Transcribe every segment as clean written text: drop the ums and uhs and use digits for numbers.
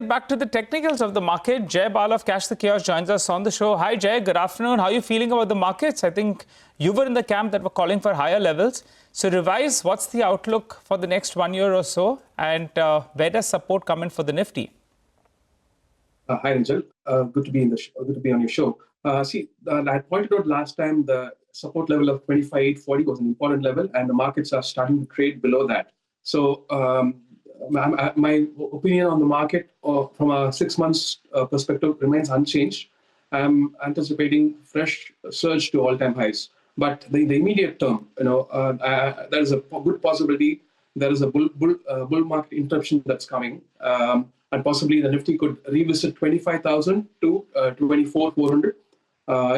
Back to the technicals of the market. Jai Bala of Cash the Chaos joins us on the show. Hi Jai, good afternoon. How are you feeling about the markets? I think you were in the camp that were calling for higher levels. So revise, what's the outlook for the next 1 year or so? And where does support come in for the Nifty? Hi Ranjal, good to be on your show. I pointed out last time the support level of 25,840 was an important level, and the markets are starting to trade below that. So my opinion on the market from a 6 months perspective remains unchanged. I'm anticipating fresh surge to all-time highs. But the immediate term, there is a good possibility there is a bull market interruption that's coming. And possibly the Nifty could revisit 25,000 to 24,400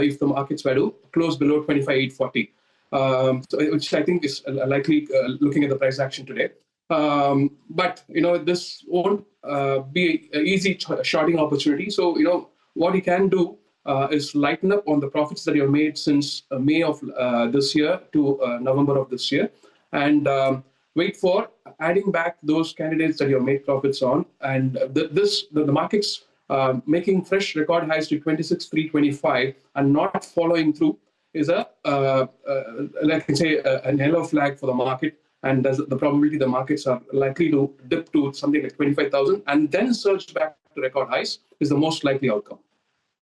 if the markets were to close below 25,840, which I think is likely looking at the price action today. But this won't be an easy shorting opportunity. So what you can do is lighten up on the profits that you've made since May of this year to November of this year, and wait for adding back those candidates that you've made profits on. And the markets making fresh record highs to 26,325 and not following through is like I say, an yellow flag for the market. And there's the probability the markets are likely to dip to something like 25,000 and then surge back to record highs is the most likely outcome.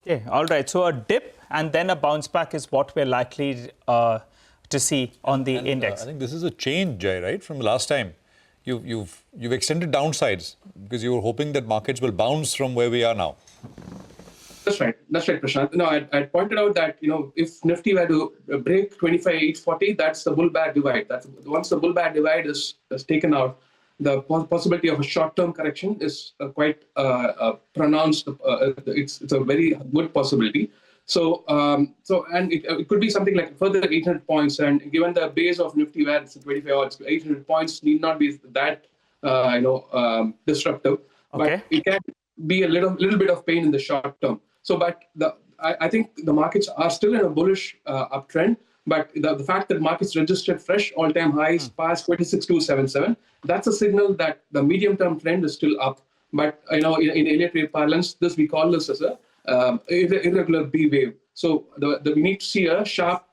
Okay, all right. So a dip and then a bounce back is what we're likely to see on the index. I think this is a change, Jai, right, from the last time. You've extended downsides because you were hoping that markets will bounce from where we are now. That's right, Prashant. No, I pointed out that if Nifty were to break 25,840, that's the bull-bear divide. Once the bull-bear divide is taken out, the possibility of a short-term correction is quite pronounced. It's a very good possibility. So and it could be something like further 800 points. And given the base of Nifty where it's 25 odds, 800 points need not be that disruptive. Okay. But it can be a little bit of pain in the short term. So, but I think the markets are still in a bullish uptrend. But the fact that markets registered fresh all-time highs past 26,277, that's a signal that the medium-term trend is still up. But in Elliott wave parlance, we call this as a irregular B wave. So we need to see a sharp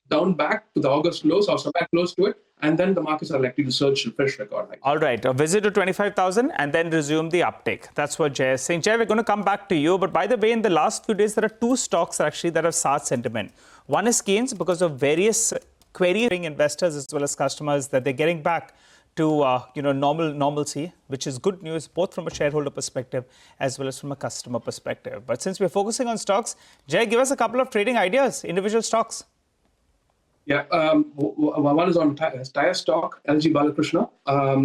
down back to the August lows or some back close to it, and then the markets are likely to surge to fresh record high. All right, a visit to 25,000 and then resume the uptake. That's what Jai is saying. Jai, we're going to come back to you. But by the way, in the last few days, there are two stocks actually that have soured sentiment. One is Keynes because of various queries from investors as well as customers that they're getting back to normalcy, which is good news both from a shareholder perspective as well as from a customer perspective. But since we're focusing on stocks, Jai, give us a couple of trading ideas, individual stocks. Yeah, one is on tire stock, LG Balakrishna,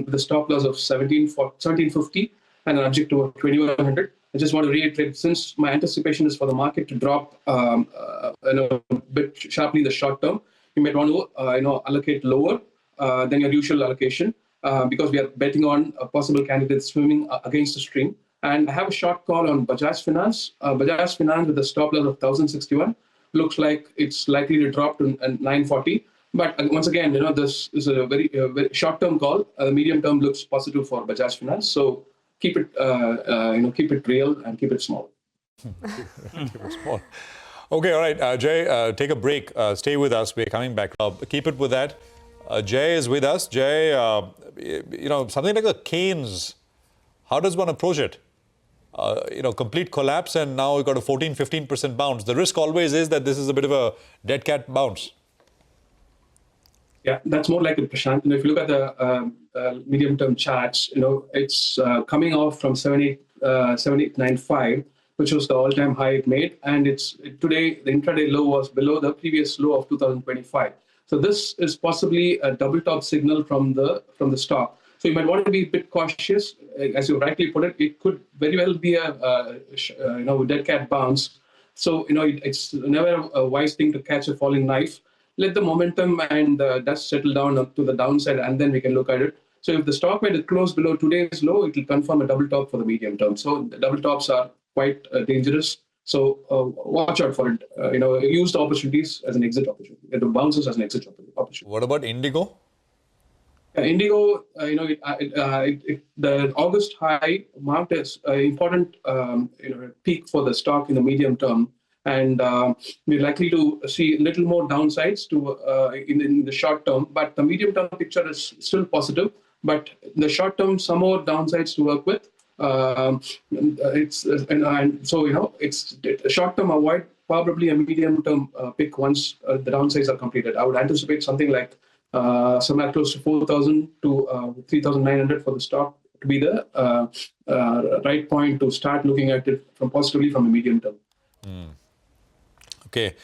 with a stop loss of 1750 and an objective of 2100. I just want to reiterate, since my anticipation is for the market to drop a bit sharply in the short term, you might want to allocate lower than your usual allocation because we are betting on a possible candidate swimming against the stream. And I have a short call on Bajaj Finance. Bajaj Finance with a stop loss of 1061 looks like it's likely to drop to 940. But once again, this is a very short-term call. The medium term looks positive for Bajaj Finance. So keep it real and keep it small. Keep it small. Okay, all right, Jai, take a break. Stay with us. We're coming back. Keep it with that. Jai is with us. Jai, something like the Keynes, how does one approach it? Complete collapse, and now we've got a 14-15% bounce. The risk always is that this is a bit of a dead cat bounce. Yeah, that's more like it, Prashant. If you look at the medium-term charts, it's coming off from 7895, which was the all-time high it made, and today the intraday low was below the previous low of 2025. So this is possibly a double top signal from the stock. So you might want to be a bit cautious, as you rightly put it. It could very well be a dead cat bounce. So it's never a wise thing to catch a falling knife. Let the momentum and dust settle down to the downside, and then we can look at it. So if the stock were to close below today's low, it will confirm a double top for the medium term. So the double tops are quite dangerous. So watch out for it. Use the opportunities as an exit opportunity. The bounces as an exit opportunity. What about Indigo? Indigo, the August high marked as an important peak for the stock in the medium term, and we're likely to see a little more downsides in the short term. But the medium term picture is still positive. But in the short term, some more downsides to work with. It's short term avoid, probably a medium term pick once the downsides are completed. I would anticipate something like somewhere close to 4,000 to 3,900 for the stock to be the right point to start looking at it positively from a medium term. Okay.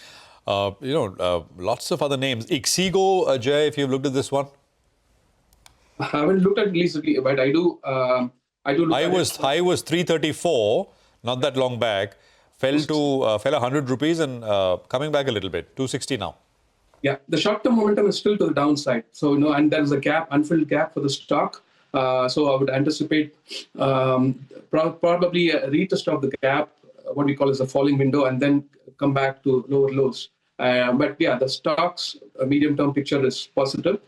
Lots of other names. Ixigo, Jay, if you've looked at this one. I haven't looked at it recently, but I do. I do. High was 334 not that long back. Fell 100 rupees and coming back a little bit. 260 now. Yeah, the short-term momentum is still to the downside. So and there is a gap, unfilled gap for the stock. So I would anticipate probably a retest of the gap, what we call as a falling window, and then come back to lower lows. But yeah, the stock's medium-term picture is positive.